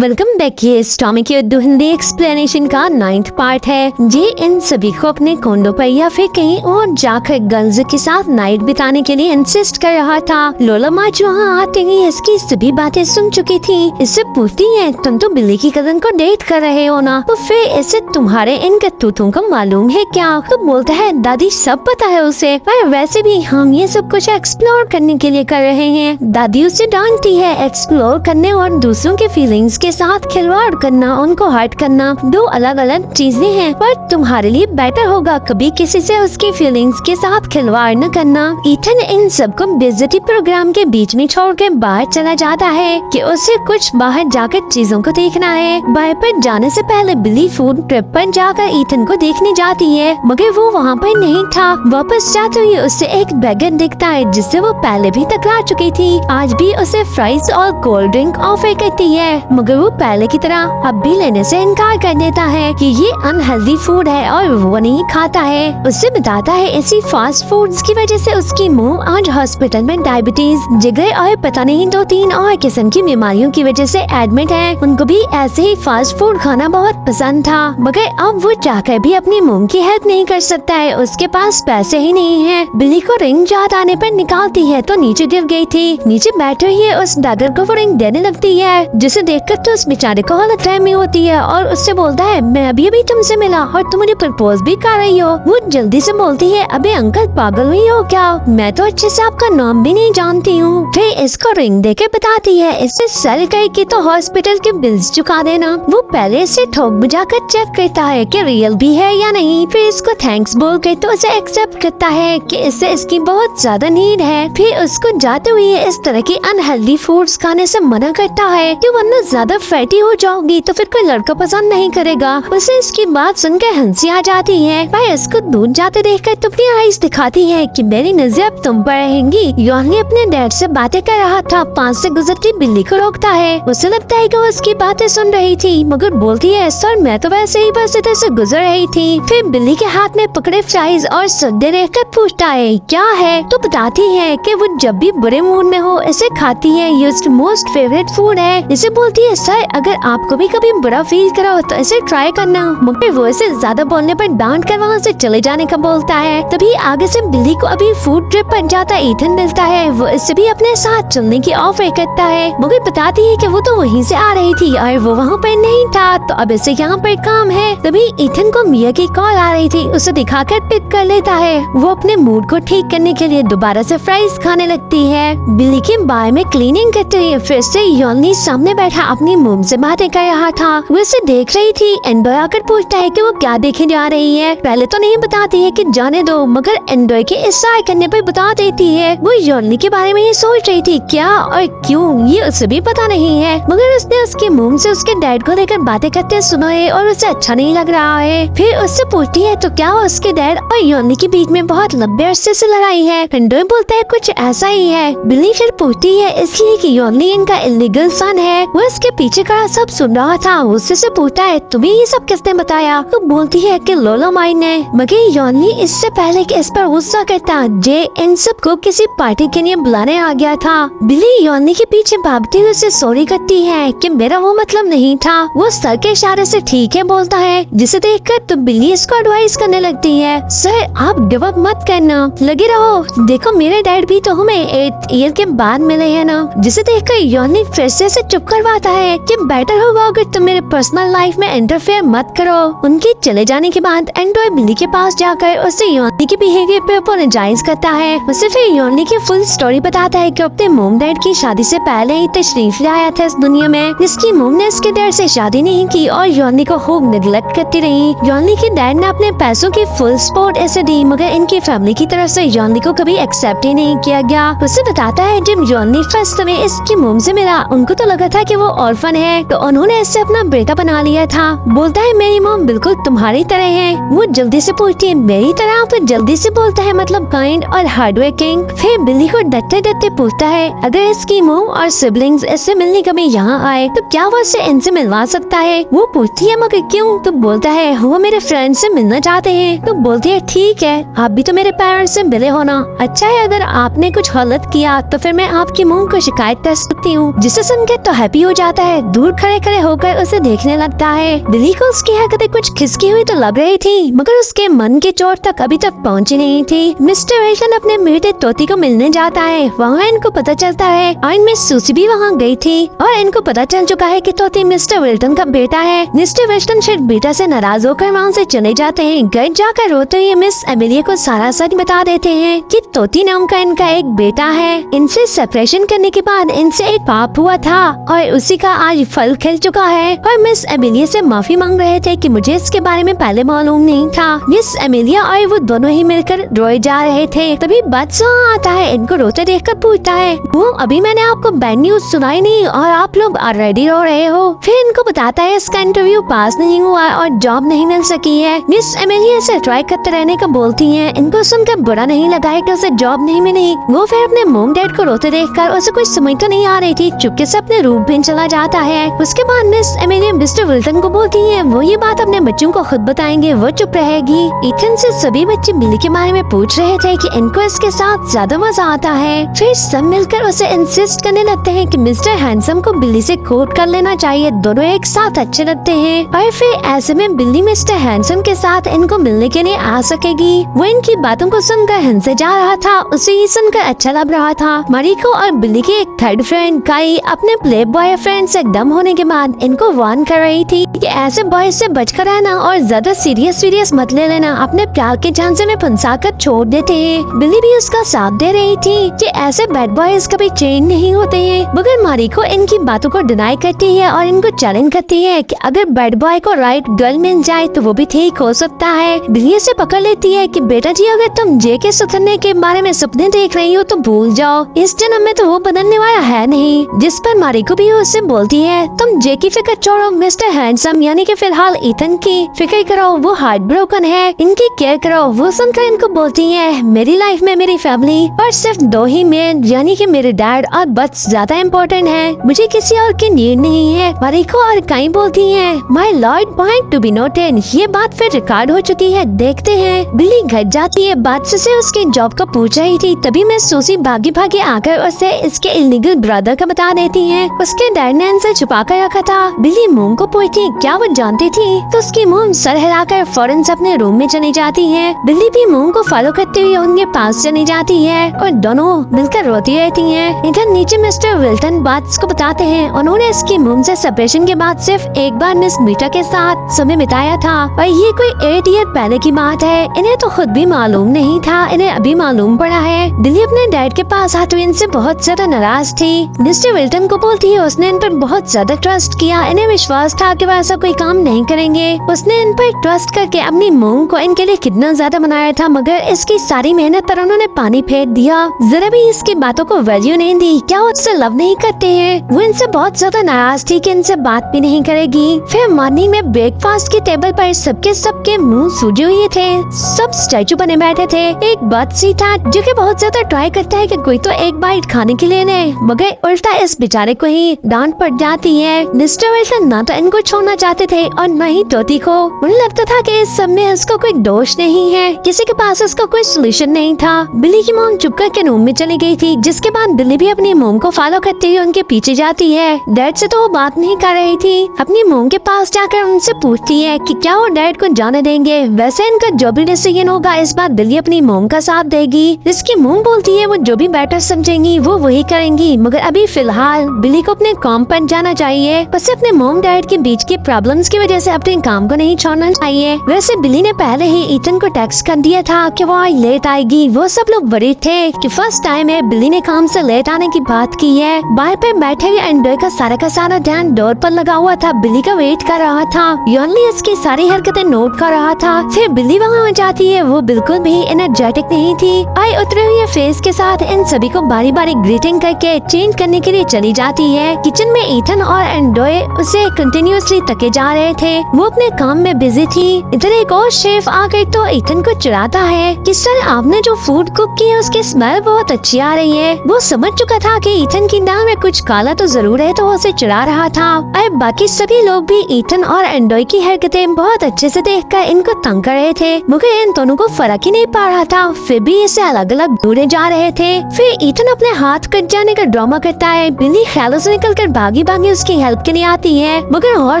Welcome back. ये Tommy की Urdu Hindi explanation का 9th पार्ट है। ये इन सभी को अपने कोंडो पर या फिर कहीं और जाकर गर्ल्स के साथ नाइट बिताने के लिए इंसिस्ट कर रहा था। लोला मार्च वहाँ आते ही इसकी सभी बातें सुन चुकी थी। इससे पूछती है, तुम तो बिल्ली की कजन को डेट कर रहे हो ना, तो फिर इसे तुम्हारे इन करतूतों का मालूम है क्या? तो बोलता है, दादी सब पता है उसे, पर वैसे भी हम ये सब कुछ एक्सप्लोर करने के लिए कर रहे हैं। दादी उसे डांटती है। एक्सप्लोर करने और दूसरों के फीलिंग्स के साथ खिलवाड़ करना, उनको हर्ट करना दो अलग अलग चीजें हैं, पर तुम्हारे लिए बेटर होगा कभी किसी से उसकी फीलिंग्स के साथ खिलवाड़ न करना। ईथन इन सबको बेइज्जती प्रोग्राम के बीच में छोड़ के बाहर चला जाता है कि उसे कुछ बाहर जाकर चीजों को देखना है। बाहर पर जाने से पहले बिली फूड ट्रिप पर जाकर ईथन को देखने जाती है, मगर वो वहाँ पर नहीं था। वापस जाते हुए उससे एक बैगर दिखता है जिससे वो पहले भी टकरा चुकी थी। आज भी उसे फ्राइज और कोल्ड ड्रिंक ऑफर करती है, मगर वो पहले की तरह अब भी लेने से इनकार कर देता है कि ये अनहेल्दी फूड है और वो नहीं खाता है। उससे बताता है ऐसी फास्ट फूड्स की वजह से उसकी मुंह आज हॉस्पिटल में डायबिटीज, जिगर और पता नहीं 2-3 और किस्म की बीमारियों की वजह से एडमिट है। उनको भी ऐसे ही फास्ट फूड खाना बहुत पसंद था, मगर अब वो चाहकर भी अपनी मुंह की हेल्प नहीं कर सकता है, उसके पास पैसे ही नहीं है। बिल्ली को रिंग याद आने पर निकालती है तो नीचे गिर गई थी। नीचे बैठे हुए उस दादर को वो रिंग देने लगती है, जिसे देखकर तो उस बेचारे को गलतफहमी होती है और उससे बोलता है, मैं अभी अभी तुमसे मिला और तुम मुझे प्रपोज भी कर रही हो। वो जल्दी से बोलती है, अबे अंकल पागल हुई हो क्या? मैं तो अच्छे से आपका नाम भी नहीं जानती हूँ। फिर इसको रिंग देके बताती है, इससे सेल करके तो हॉस्पिटल के बिल्स चुका देना। वो पहले से ठोक बुझाकर चेक करता है कि रियल भी है या नहीं, फिर इसको थैंक्स बोल के तो उसे एक्सेप्ट करता है कि इससे इसकी बहुत ज्यादा नीड है। फिर उसको जाते हुए इस तरह की अनहेल्दी फूड्स खाने से मना करता है कि वरना ज्यादा फैटी हो जाओगी तो फिर कोई लड़का पसंद नहीं करेगा। उसे इसकी बात सुनकर हंसी आ जाती है, पर इसको दूर जाते देखकर तो अपनी आइस दिखाती है कि मेरी नजर अब तुम पर रहेंगी। योनी अपने डैड से बातें कर रहा था, पास से गुजरती बिल्ली को रोकता है। उसे लगता है कि वो उसकी बातें सुन रही थी, मगर बोलती है, सर मैं तो वैसे ही बस इधर से गुजर रही थी। फिर बिल्ली के हाथ में पकड़े फ्राइज और सब्जी देखकर पूछता है, क्या है? तो बताती है कि वो जब भी बुरे मूड में हो इसे खाती है, ये उसकी मोस्ट फेवरेट फूड है। इसे बोलती है, सर अगर आपको भी कभी बुरा फील करो तो इसे ट्राई करना, मगर वो इसे ज्यादा बोलने पर डांट कर वहाँ से चले जाने का बोलता है। तभी आगे से बिल्ली को अभी फूड ट्रिप पर जाता ईथन मिलता है। वो इससे भी अपने साथ चलने की ऑफर करता है, मगर बताती है कि वो तो वहीं से आ रही थी और वो वहाँ पर नहीं था, तो अब इसे यहाँ पर काम है। तभी ईथन को मिया की कॉल आ रही थी, उसे दिखाकर पिक कर लेता है। वो अपने मूड को ठीक करने के लिए दोबारा से फ्राइज खाने लगती है। बिल्ली के बार में क्लीनिंग करते हुए फिर से योनी सामने बैठा अपनी मुंह से बातें कर रहा था। वो इसे देख रही थी। एंडोय आकर पूछता है कि वो क्या देखे जा रही है। पहले तो नहीं बताती है कि जाने दो, मगर एंडोय के इशारे करने पर बता देती है। वो योनी के बारे में ये सोच रही थी, क्या और क्यों ये उसे भी पता नहीं है, मगर उसने उसके मुंह से उसके डैड को लेकर बातें करते सुना है और उसे अच्छा नहीं लग रहा है। फिर उससे पूछती है, तो क्या उसके डैड और योनी के बीच में बहुत लंबे अरसे से लड़ाई है? एंडोय बोलता है, कुछ ऐसा ही है। बिल्ली फिर पूछती है, इसलिए कि योनी इनका इलीगल सन है। वो इसके पीछे का सब सुन रहा था। उससे से पूछता है, तुम्हें ये सब किसने बताया? तो बोलती है कि लोला माई ने, मगर योनी इससे पहले कि इस पर गुस्सा करता, जे इन सब को किसी पार्टी के लिए बुलाने आ गया था। बिल्ली योनी के पीछे भागती हुई उसे सॉरी करती है कि मेरा वो मतलब नहीं था। वो सर के इशारे से ठीक है बोलता है, जिसे देखकर तो बिल्ली इसको एडवाइस करने लगती है, सर आप गिव अप मत करना, लगे रहो, देखो मेरे डैड भी तो हमें 8 ईयर के बाद मिले हैं ना। जिसे देखकर योनी फिर से चुप करवाता है कि बेटर होगा अगर तुम मेरे पर्सनल लाइफ में इंटरफेयर मत करो। उनके चले जाने के बाद एंडोय बिल्ली के पास जाकर उससे योनी के बिहेवियर पे अपोलोजाइज करता है। उसे फिर योनी की फुल स्टोरी बताता है कि अपने मोम डैड की शादी से पहले ही तशरीफ लाया था इस दुनिया में, जिसकी मोम ने इसके डैड से शादी नहीं की और योनी को खूब निगलेक्ट करती रही। योनी के डैड ने अपने पैसों की फुल सपोर्ट ऐसे दी, मगर इनकी फैमिली की तरफ से योनी को कभी एक्सेप्ट ही नहीं किया गया। उसे बताता है, जब योनी फर्स्ट समय इसकी मोम से मिला उनको तो लगा था कि वो ऑर्फन है, तो उन्होंने इससे अपना बेटा बना लिया था। बोलता है, मेरी मोम बिल्कुल तुम्हारी तरह है। वो जल्दी से पूछती है, मेरी तरह? तो जल्दी से बोलता है, मतलब काइंड और हार्ड वर्किंग। फिर बिल्ली को डरते डरते पूछता है, अगर इसकी मोम और सिबलिंग्स इससे मिलने कभी यहाँ आए तो क्या वो इसे इनसे मिलवा सकता है? वो पूछती है, मगर क्यों? तो बोलता है, वो मेरे फ्रेंड से मिलना चाहते हैं। तो बोलती है, ठीक है, आप भी तो मेरे पेरेंट्स से मिले हो ना। अच्छा है, अगर आपने कुछ गलत किया तो फिर मैं आपकी मोम को शिकायत कर सकती हूँ। जिसे सुनकर तो हैप्पी हो जाता है, दूर खड़े खड़े होकर उसे देखने लगता है। बिली को उसकी हरकतें कुछ खिसकी हुई तो लग रही थी, मगर उसके मन की चोट तक अभी तक पहुंची नहीं थी। मिस्टर विल्टन अपने बेटे तोती को मिलने जाता है। वहाँ इनको पता चलता है और मिस सूसी भी वहाँ गई थी और इनको पता चल चुका है कि तोती मिस्टर विल्टन का बेटा है। मिस्टर विल्टन फिर बेटा से नाराज होकर वहाँ से चले जाते हैं। घर जाकर रोते हुए मिस एमिलिया को सारा सच बता देते हैं कि तोती नाम का इनका एक बेटा है। इनसे सेपरेशन करने के बाद इनसे एक पाप हुआ था और उसी का आज फल खिल चुका है। और मिस एमिलिया से माफी मांग रहे थे कि मुझे इसके बारे में पहले मालूम नहीं था। मिस एमिलिया और वो दोनों ही मिलकर रोए जा रहे थे। तभी बादशाह आता है, इनको रोते देखकर पूछता है, वो अभी मैंने आपको बैड न्यूज सुनाई नहीं और आप लोग ऑलरेडी रो रहे हो। फिर इनको बताता है इसका इंटरव्यू पास नहीं हुआ और जॉब नहीं मिल सकी है। मिस एमिलिया से ट्राई करते रहने का बोलती है। इनको सुनकर बुरा नहीं लगा है कि उसे जॉब नहीं मिली। वो फिर अपने मॉम डैड को रोते देखकर उसे कुछ समझ तो नहीं आ रही थी, चुपके से अपने रूम में चला जाता है। उसके बाद मिस एमिलिया मिस्टर विल्टन को बोलती है वो ये बात अपने बच्चों को खुद बताएंगे, वो चुप रहेगी। इथन से सभी बच्चे बिली के बारे में पूछ रहे थे कि इनको इसके साथ ज्यादा मजा आता है। फिर सब मिलकर उसे इंसिस्ट करने लगते हैं कि मिस्टर हैंडसम को बिली से कोर्ट कर लेना चाहिए, दोनों एक साथ अच्छे लगते हैं। और फिर ऐसे में बिली मिस्टर हैंडसम के साथ इनको मिलने के लिए आ सकेगी। वो इनकी बातों को सुनकर हंसे जा रहा था, उसे ये सुनकर अच्छा लग रहा था। मारिको और बिली की एक थर्ड फ्रेंड काई अपने प्ले बॉय फ्रेंड से डम होने के बाद इनको वार्न कर रही थी कि ऐसे बॉय से बचकर रहना और ज्यादा सीरियस मत ले लेना, अपने प्यार के झांसे में फंसा कर छोड़ देते हैं। बिली भी उसका साथ दे रही थी कि ऐसे बैड बॉयज कभी चेंज नहीं होते हैं। मगर मारिको इनकी बातों को डिनाई करती है और इनको चैलेंज करती है कि अगर बैड बॉय को राइट गर्ल मिल जाए तो वो भी ठीक हो सकता है। बिली से पकड़ लेती है कि बेटा जी अगर तुम जे के सुधरने के बारे में सपने देख रही हो तो भूल जाओ, इस जन्म में तो वो बदलने वाला है नहीं। जिस पर मारिको भी उससे बोलती है तुम जे की फिक्र छोड़ो, मिस्टर हैंडसम यानी कि फिलहाल इथन की फिक्र करो, वो हार्ट ब्रोकन है, इनकी केयर करो। वो सुनकर इनको बोलती है मेरी लाइफ में मेरी फैमिली और सिर्फ दो ही मेन यानी कि मेरे डैड और बस ज्यादा इम्पोर्टेंट है, मुझे किसी और की नीड नहीं है। मारिको और काई बोलती है my Lord point to be noted. ये बात फिर रिकॉर्ड हो चुकी है। देखते हैं बिली घर जाती है, बादशाह से उसकी जॉब का पूछ रही थी। तभी मैं सूसी भागी भागी आकर उसे इसके इलीगल ब्रदर का बता देती है। उसके डैड ने इनसे छुपा कर रखा था। बिली मोम को पूछती क्या वो जानती थी, तो उसकी मोम सर हिलाकर फौरन से अपने रूम में चली जाती है। बिली भी मोम को फॉलो करते हुए उनके पास चली जाती है और दोनों मिलकर रोती रहती हैं। इधर नीचे मिस्टर विल्टन बात को बताते हैं उन्होंने इसकी मोम से सेपरेशन के बाद सिर्फ एक बार मिस मीटा के साथ समय बिताया था और ये कोई 8 ईयर पहले की बात है। इन्हें तो खुद भी मालूम नहीं था, इन्हें अभी मालूम पड़ा है। बिली अपने डैड के पास आते इनसे बहुत ज्यादा नाराज थी। मिस्टर विल्टन को बोलती है उसने इन पर बहुत ज्यादा ट्रस्ट किया, इन्हें विश्वास था कि वह ऐसा कोई काम नहीं करेंगे। उसने इन पर ट्रस्ट करके अपनी मोम को इनके लिए कितना ज्यादा बनाया था, मगर इसकी सारी मेहनत पर उन्होंने पानी फेर दिया, जरा भी इसकी बातों को वैल्यू नहीं दी। क्या वो उससे लव नहीं करते हैं? वो इनसे बहुत ज्यादा नाराज थी कि इनसे बात भी नहीं करेगी। फिर मॉर्निंग में ब्रेकफास्ट के टेबल पर सबके मुंह सूजे हुए थे, सब स्टैचू बने बैठे थे। एक बादशाह था जो कि बहुत ज्यादा ट्राई करता है कि कोई तो एक बाइट खाने के लिए ले, मगर उल्टा इस बेचारे को ही डांट पड़ जाती है। मिस्टर विल्टन ना तो इनको छोड़ना चाहते थे और न ही तोती को। उन्हें लगता था कि इस सब में उसका कोई दोष नहीं है, किसी के पास उसका कोई सोल्यूशन नहीं था। बिली की मोम चुप करके रूम में चली गई थी, जिसके बाद बिली भी अपनी मोम को फॉलो करते हुए उनके पीछे जाती है। डैड से तो वो बात नहीं कर रही थी, अपनी मोम के पास जाकर उनसे पूछती है कि क्या वो डैड को जाने देंगे। वैसे इनका जो भी डिसीजन होगा इस बार बिली अपनी मोम का साथ देगी। इसकी मोम बोलती है वो जो भी बेटर समझेंगी वो वही करेंगी, मगर अभी फिलहाल बिली को अपने काम पर जाना चाहिए। बस अपने मोम डैड के बीच की प्रॉब्लम्स की वजह से अपने काम को नहीं छोड़ना चाहिए। वैसे बिली ने पहले ही ईथन को टेक्स्ट कर दिया था कि वो आज लेट आएगी। वो सब लोग वरीड थे कि फर्स्ट टाइम है बिली ने काम से लेट आने की बात की है। बाहर पे बैठे हुए एंड्रॉय का सारा ध्यान डोर पर लगा हुआ था, बिली का वेट कर रहा था। योनली इसकी सारी हरकतें नोट कर रहा था। फिर बिली वहाँ आ जाती है, वो बिल्कुल भी एनर्जेटिक नहीं थी। आई उतरे हुए फेस के साथ इन सभी को बारी बारी ग्रीटिंग करके चेंज करने के लिए चली जाती है। किचन में ईथन और एंड्रॉय उसे कंटिन्यूअसली तके जा रहे थे, वो अपने काम में बिजी थी। इधर एक और शेफ आ गई तो ईथन को चिढ़ाता है कि सर आपने जो फूड कुक की है उसकी स्मेल बहुत अच्छी आ रही है। वो समझ चुका था कि ईथन की दाल में कुछ काला तो जरूर है, तो वो उसे चिढ़ा रहा था। और बाकी सभी लोग भी ईथन और एंड्रॉय की हरकतें बहुत अच्छे से देखकर इनको तंग कर रहे थे, मगर इन दोनों को फर्क ही नहीं पड़ रहा था, फिर भी इसे अलग अलग दूरे जा रहे थे। फिर ईथन अपने हाथ कट जाने का ड्रामा करता है। बिली ख्यालों से निकलकर भागी भागी भागी उसकी हेल्प के लिए आती है, मगर और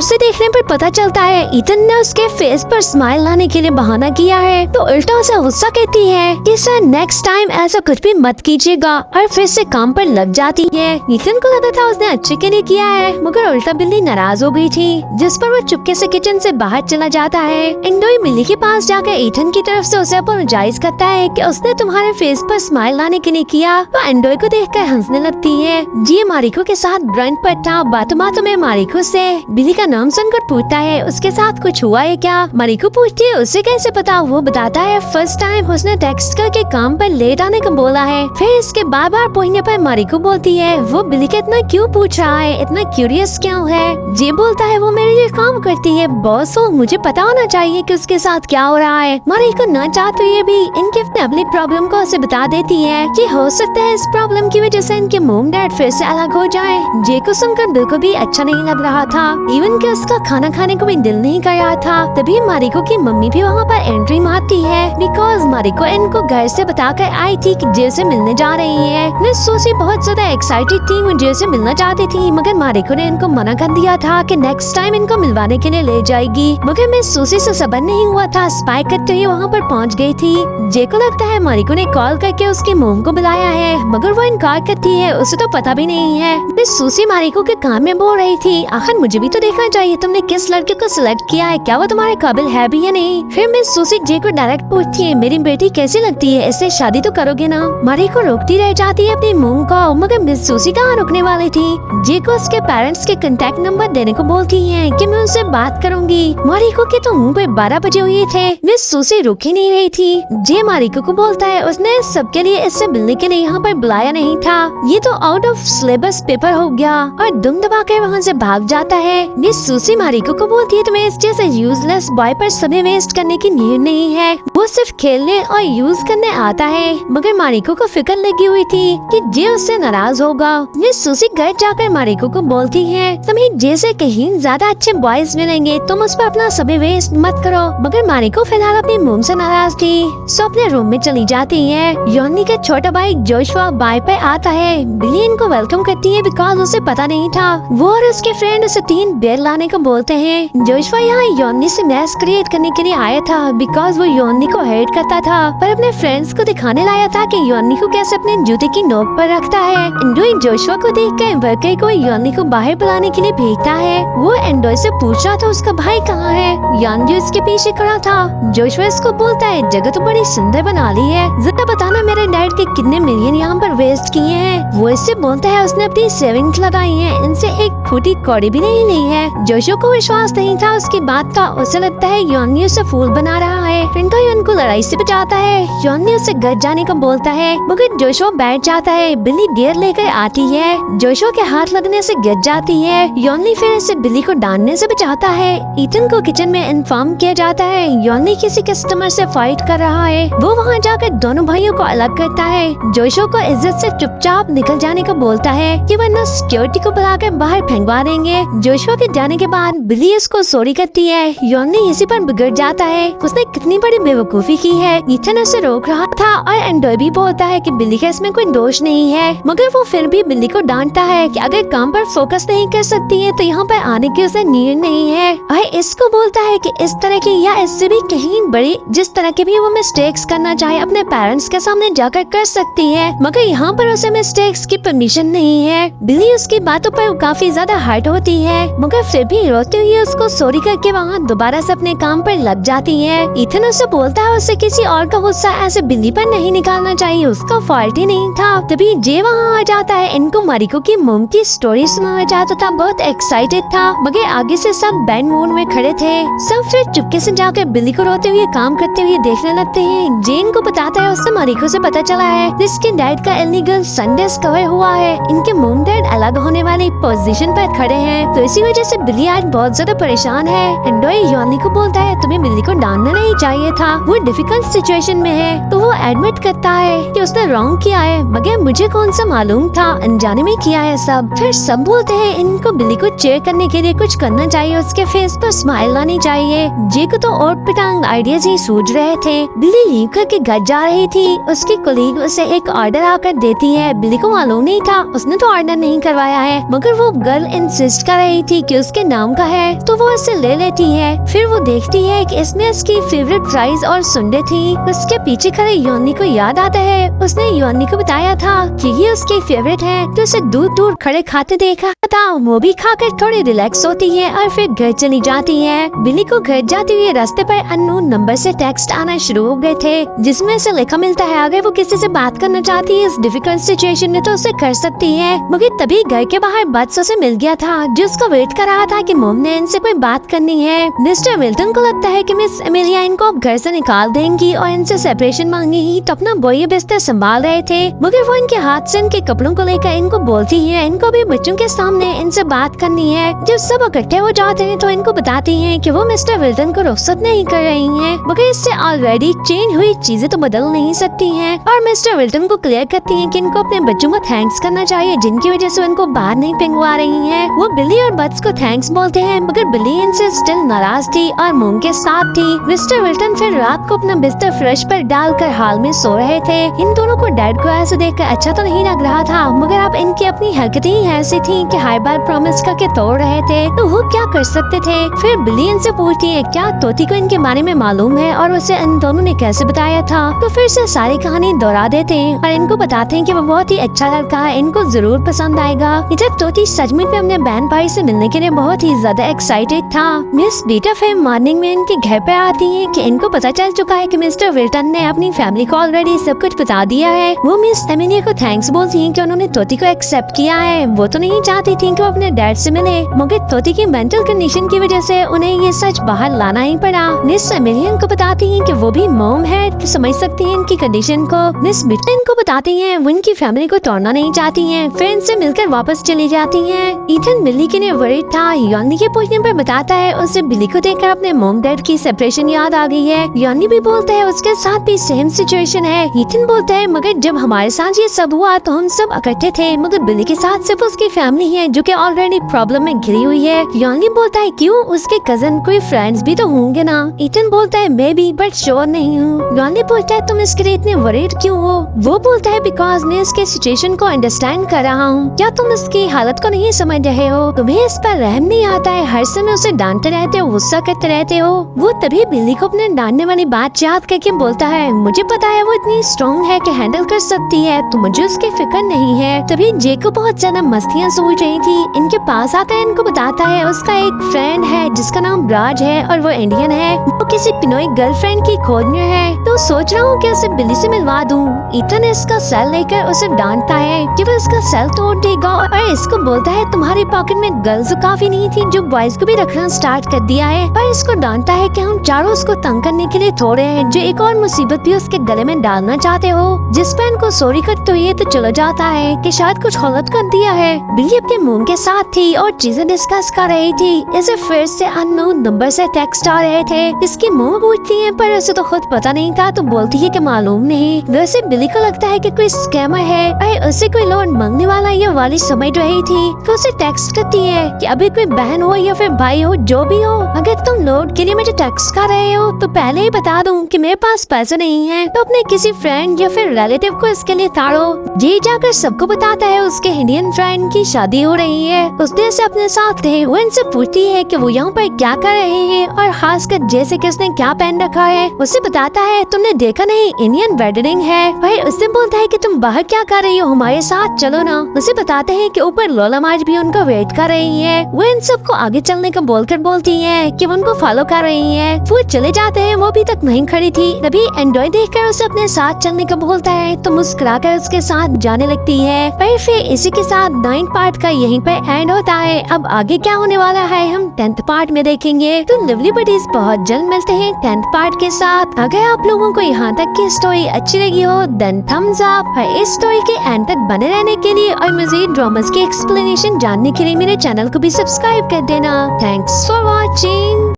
से देखने पर पता चलता है ईथन ने उसके फेस पर स्माइल लाने के लिए बहाना किया है। तो उल्टा उसे गुस्सा कहती है कि सर नेक्स्ट टाइम ऐसा कुछ भी मत कीजिएगा, और फिर से काम पर लग जाती है। ईथन को लगा था उसने अच्छे के लिए किया है, मगर उल्टा बिल्ली नाराज हो गई थी, जिस पर वो चुपके से किचन से बाहर चला जाता है। एंडोई बिल्ली के पास जाकर ईथन की तरफ से उसे अपोलोजाइज करता है कि उसने तुम्हारे फेस पर स्माइल लाने के लिए किया। तो एंडोई को देखकर हंसने लगती है। जी मारिको के साथ ब्रंट पर था। बातों बातों में मारिको से बिल्ली का नाम सुनकर पूछता है उसके साथ कुछ हुआ है क्या। मारिको पूछती है उसे कैसे पता। वो बताता है फर्स्ट टाइम उसने टेक्स्ट करके काम पर लेट आने को बोला है। फिर इसके बार बार पूछने पर मारिको बोलती है वो बिल्ली के इतना क्यों पूछ रहा है, इतना क्यूरियस क्यों है। जे बोलता है वो मेरे लिए काम करती है बॉस, हो मुझे पता होना चाहिए कि उसके साथ क्या हो रहा है। मारिको न चाहते हुए भी इनके अपनी प्रॉब्लम को उसे बता देती है कि हो सकता है इस प्रॉब्लम की वजह से इनके मॉम डैड फिर से अलग हो जाए। जे को सुनकर बिल्कुल भी अच्छा नहीं लग रहा था, इवन कि उसका खाना खाने को भी दिल नहीं कर रहा था। तभी मारिको की मम्मी भी वहाँ पर एंट्री मारती है, बिकॉज मारिको इनको घर से बताकर आई थी कि जे से मिलने जा रही है। मैं सोची बहुत ज्यादा एक्साइटेड थी, वो जे से मिलना चाहती थी, मगर मारिको ने इनको मना कर दिया था कि नेक्स्ट टाइम इनको मिलवाने के लिए ले जाएगी। मगर मैं सोची से सबर नहीं हुआ था, स्पाई करते हुए वहाँ पर पहुँच गई थी। जे को लगता है मारिको ने कॉल करके उसकी मोम को बुलाया है, मगर वो इनकार करती है, उसे तो पता भी नहीं है। मैं सूसी मारिको के काम में बोल रही थी, आखिर मुझे भी तो देखना चाहिए तुमने किस लड़के को सिलेक्ट किया है, क्या वो तुम्हारे काबिल है भी या नहीं। फिर मैं सूसी जे को डायरेक्ट पूछती है मेरी बेटी कैसी लगती है, इससे शादी तो करोगे ना। मारिको रोकती रह जाती है अपनी मोम को, मगर मिस सूसी कहाँ रुकने वाली थी। जे को उसके पेरेंट्स के कांटेक्ट नंबर देने को बोलती है कि मैं उनसे बात करूंगी। मारिको के तो मुंह पे 12 बजे हुए थे, मिस सूसी रुक ही नहीं रही थी। जे मारिको को बोलता है उसने सबके लिए इससे मिलने के लिए यहाँ पर बुलाया नहीं था, ये तो आउट ऑफ सिलेबस पेपर हो गया, और दुम दबा कर वहाँ से भाग जाता है। मिस सूसी मारिको को बोलती है तुम्हें इस जैसे यूजलेस बॉय पर समय वेस्ट करने की नीड नहीं है, वो सिर्फ खेलने और यूज करने आता है। मगर मारिको को फिक्र लगी हुई थी कि जे उससे नाराज होगा। मिस सूसी घर जाकर मारिको को बोलती है तुम्हें जे से कहीं ज्यादा अच्छे बॉयज मिलेंगे, तुम उस पर अपना समय वेस्ट मत करो। मगर मारिको फिलहाल अपनी मोम से नाराज थी, सो अपने रूम में चली जाती है। योनी का छोटा भाई जोशुआ बाय पे आता है, बिली इनको वेलकम करती है बिकॉज उसे पता नहीं था। वो और उसके फ्रेंड उसे 3 बेर लाने को बोलते हैं। जोशुआ यहाँ योनी से मैस क्रिएट करने के लिए आया था बिकॉज वो योनी को हेट करता था, पर अपने फ्रेंड्स को दिखाने लाया था कि योनी को कैसे अपने जूते की नोक पर रखता है। एंडोई जोशुआ को देखकर वर्कर को योनी को बाहर बुलाने के लिए भेजता है। वो एंडोई से पूछ रहा था उसका भाई कहाँ है। योनी उसके पीछे खड़ा था। जोशुआ इसको बोलता है जगह तो बड़ी सुंदर बना ली है, जरा बताना मेरे डैड के कितने मिलियन यहाँ पर वेस्ट किए हैं। वो इससे बोलता है उसने अपनी सेविंग्स लगाई हैं, इनसे एक फूटी कौड़ी भी नहीं ली है। जोशुआ को विश्वास नहीं था उसकी बात का, उसे लगता है योनी उसे फूल बना रहा है। एंडोई उनको लड़ाई से बचाता है। योनी उसे घर जाने को बोलता है, मगर जोशुआ बैठ जाता है। बिल्ली गियर लेकर आती है, जोशुआ के हाथ लगने से गिर जाती है। योनी फिर इसे बिल्ली को डांटने से बचाता है। ईथन को किचन में इन्फॉर्म किया जाता है योनी किसी कस्टमर से फाइट कर रहा है। वो वहाँ जाकर दोनों भाइयों को अलग करता है। जोशुआ को इज्जत से चुपचाप निकल जाने को बोलता है कि वरना सिक्योरिटी को बुलाकर बाहर फेंकवा देंगे। जोशुआ के जाने के बाद बिल्ली उसको सॉरी करती है। योनी इसी पर बिगड़ जाता है, उसने कितनी बड़ी बेवकूफी की है। ईथन उसे रोक रहा था और एंडोई भी बोलता है कि बिल्ली का इसमें कोई दोष नहीं है, मगर वो फिर भी बिल्ली को डांटता है कि अगर काम पर फोकस नहीं कर सकती है तो यहाँ पर आने की उसे नीड नहीं है। और इसको बोलता है कि इस तरह की या इससे भी कहीं बड़ी जिस तरह के भी वो मिस्टेक्स करना चाहे अपने पेरेंट्स के सामने जाकर कर सकती है, मगर यहाँ पर उसे मिस्टेक्स की परमिशन नहीं है। बिल्ली उसकी बातों पर काफी ज्यादा हर्ट होती है, मगर फिर भी रोते हुए उसको सॉरी करके वहाँ दोबारा से अपने काम पर लग जाती है। ईथन उससे बोलता है उसे किसी और का गुस्सा ऐसे बिल्ली पर नहीं निकालना चाहिए, उसका फॉल्ट ही नहीं था। तभी जे वहाँ आ जाता है। इनको मारिको की मोम की स्टोरी सुनाना चाहता था, बहुत एक्साइटेड था, मगर आगे से सब बैंड मूड में खड़े थे। सब फिर चुपके से जाकर बिल्ली को रोते हुए काम करते हुए देखने लगते हैं। जेन को बताता है उससे मारिको से पता चला है जिसके डैड का इलीगल सन डिस्कवर हुआ है, इनके मोम डैड अलग होने वाली पोजीशन पर खड़े हैं, तो इसी वजह से बिल्ली आज बहुत ज्यादा परेशान है। एंडोई योनी को बोलता है तुम्हें बिल्ली को डांटना नहीं चाहिए था, वो डिफिकल्ट सिचुएशन में है। तो वो एडमिट करता है कि उसने रॉन्ग किया है, मगर मुझे कौन सा मालूम था, अनजाने में किया है सब। फिर सब बोलते हैं इनको बिल्ली को चेयर करने के लिए कुछ करना चाहिए, उसके फेस पर स्माइल लानी चाहिए। जे को तो और पिटांग आइडियाज ही सूझ रहे थे। बिल्ली लीव करके घर जा रही थी, उसकी कोलीग उसे एक ऑर्डर आकर देती है। बिल्ली को मालूम नहीं था, उसने तो ऑर्डर नहीं करवाया है, मगर वो गर्ल इंसिस्ट कर रही थी कि उसके नाम का है, तो वो इसे ले लेती है। फिर वो देखती है कि इसमें उसकी फेवरेट फ्राइज और सुंडे थी। उसके पीछे खड़े योनी को याद आता है, उसने योनी को बताया था कि ये उसकी फेवरेट है, तो उसे दूर दूर खड़े खाते देखा था। वो भी खाकर थोड़ी रिलैक्स होती है और फिर घर चली जाती है। बिली को घर जाते हुए रास्ते पर अननोन नंबर से टेक्स्ट आना शुरू हो गए थे, जिसमें से लिखा मिलता है अगर वो किसी से बात करना चाहती है इस डिफिकल्ट सिचुएशन में तो उसे कर सकती है। मगर तभी घर के बाहर बट्स उसे मिल गया था, जो उसको वेट कर रहा था कि मॉम ने इनसे कोई बात करनी है। मिस्टर विल्टन को लगता है कि मिस एमिलिया इनको अब घर से निकाल देंगी और इनसे सेपरेशन मांगेगी, तो अपना बोये बिस्तर संभाल रहे थे। मगर वो इनके हाथ से इनके कपड़ों को लेकर इनको बोलती है इनको भी बच्चों के सामने इनसे बात करनी है। जब सब इकट्ठे हो जाते हैं तो इनको बताती हैं कि वो मिस्टर विल्टन को रुखसत नहीं कर रही हैं, मगर इससे ऑलरेडी चेंज हुई चीजें तो बदल नहीं सकती हैं। और मिस्टर विल्टन को क्लियर करती हैं कि इनको अपने बच्चों को थैंक्स करना चाहिए, जिनकी वजह से इनको बाहर नहीं पिंगवा रही हैं। वो बिली और बट्स को थैंक्स बोलते हैं, मगर बिली इनसे स्टिल नाराज थी और मोम के साथ थी। मिस्टर विल्टन फिर रात को अपना बिस्तर फ्रेश पर डालकर हाल में सो रहे थे। इन दोनों को डैड को ऐसे देखकर अच्छा तो नहीं लग रहा था, मगर अब इनकी अपनी हरकतें ही ऐसी थी कि हर बार प्रॉमिस करके तोड़ रहे थे, तो वो क्या कर सकते थे। फिर बिली इनसे पूछती है क्या तोती को इनके बारे में मालूम है और उसे इन दोनों ने कैसे बताया था। तो फिर से सारी कहानी दोहरा देते हैं और इनको बताते हैं कि वो बहुत ही अच्छा लड़का है, इनको जरूर पसंद आएगा। इधर तोती सचमुच में अपने बहन भाई से मिलने के लिए बहुत ही ज्यादा एक्साइटेड था। मिस बीटा फिर मॉर्निंग में इनके घर पे आती है कि इनको पता चल चुका है कि मिस्टर विल्टन ने अपनी फैमिली को ऑलरेडी सब कुछ बता दिया है। वो मिस एमिलिया को थैंक्स बोलती है कि उन्होंने तोती को एक्सेप्ट किया है। वो तो नहीं चाहती थी कि वो अपने डैड से मिले, मगर तोती की मेंटल कंडीशन की वजह से उन्हें ये सच बाहर लाना ही पड़ा। मिस एमिलिया को बताती है कि वो भी मॉम है, तो समझ सकती है इनकी कंडीशन को। मिस बीटा इनको बताती है वो इनकी फैमिली को तोड़ना नहीं चाहती है, फिर इनसे मिलकर वापस चली जाती है। ईथन बिली के लिए वरीड था। योनी के पूछने पर बताता है उसे बिली को देखकर अपने मॉम डैड की सेपरेशन याद आ गई है। योनी भी बोलता है उसके साथ भी सेम सिचुएशन है। ईथन बोलता है मगर जब हमारे साथ ये सब हुआ तो हम सब इकट्ठे थे, मगर बिली के साथ सिर्फ उसकी फैमिली है जो कि ऑलरेडी प्रॉब्लम में घिरी हुई है। योनी बोलता है क्यों, उसके कजन कोई फ्रेंड्स भी तो होंगे ना। ईथन बोलता है मैं भी बट श्योर नहीं हूँ। योनी पूछता है तुम इसके लिए इतने वरीड क्यों हो। वो बोलता है बिकॉज मैं इसके सिचुएशन को अंडरस्टैंड कर रहा हूँ। क्या तुम इसकी हालत को नहीं समझ रहे हो, तुम्हें इस पर रहम नहीं आता है, हर समय उसे डांटते रहते हो, गुस्सा करते रहते हो। वो तभी बिल्ली को अपने डांटने वाली बात याद करके बोलता है मुझे पता है वो इतनी स्ट्रॉन्ग है कि हैंडल कर सकती है, तो मुझे उसकी फिक्र नहीं है। तभी जेको बहुत ज्यादा मस्तियाँ सोच रही थी, इनके पास आता है, इनको बताता है उसका एक फ्रेंड है जिसका नाम राज है और वो इंडियन है, वो किसी पिनोई गर्लफ्रेंड की खोज में है, तो सोच रहा हूँ कि उसे बिल्ली से मिलवा दूँ। ईथन इसका सेल लेकर उसे डांटता है कि वो इसका सेल तोड़ देगा और इसको बोलता है तुम्हारी पॉकेट में गर्ल्स काफी नहीं थी जो बॉयज को भी रखना स्टार्ट कर दिया है, और इसको डांटता है कि हम चारों उसको तंग करने के लिए थोड़े हैं जो एक और मुसीबत भी उसके गले में डालना चाहते हो। जिस पर इनको सॉरी करते हुए तो चला जाता है कि शायद कुछ गलत कर दिया है। बिल्ली अपने मोम के साथ थी और चीजें डिस्कस कर रही थी। इसे फिर से अननोन नंबर से टेक्स्ट आ रहे थे। इसकी मोम पूछती है पर उसे तो खुद पता नहीं था, तो बोलती है कि मालूम नहीं। वैसे बिल्ली को लगता है कि कोई स्कैमर है और उसे कोई लोन मांगने वाला ये वाली समझ रही थी, तो उसे टेक्स्ट करती है कि अभी कोई बहन हो या फिर भाई हो जो भी हो, अगर तुम लोन के लिए मुझे टेक्स्ट कर रहे हो तो पहले ही बता दूं कि मेरे पास पैसे नहीं है, तो अपने किसी फ्रेंड या फिर रिलेटिव को इसके लिए ताड़ो। ये जाकर सबको बताता है उसके इंडियन फ्रेंड की शादी हो रही है, उस दिन से अपने साथ थे। वो इनसे पूछती है कि वो यहाँ पर क्या कर रहे हैं और खासकर जैसे कि उसने क्या पहन रखा है। उसे बताता है तुमने देखा नहीं इंडियन वेडिंग है। भाई उससे बोलता है कि तुम बाहर क्या कर रही हो, हमारे साथ चलो ना। उसे बताते हैं कि ऊपर लोला मार्च भी उनका वेट कर रही है। वो इन सबको आगे चलने का बोलकर बोलती है कि वो उनको फॉलो कर रही है। वो चले जाते हैं, वो अभी तक वहीं खड़ी थी। तभी एंड्रॉय देखकर उसे अपने साथ चलने का बोलता है, तो मुस्कुराकर उसके साथ जाने लगती है। पर फिर इसी के साथ 9th पार्ट का यहीं पे एंड होता है। अब आगे क्या होने वाला है हम 10th पार्ट में देखेंगे। तो लवली बडीज बहुत जल्द मिलते हैं 10th पार्ट के साथ। अगर आप लोगों को यहाँ तक की स्टोरी अच्छी लगी हो देन थम्स अप। इस स्टोरी के एंड तक बने रहने के लिए और मज़ीद ड्रामास की एक्सप्लेनेशन जानने के लिए मेरे चैनल को भी सब्सक्राइब कर देना। Thanks for watching.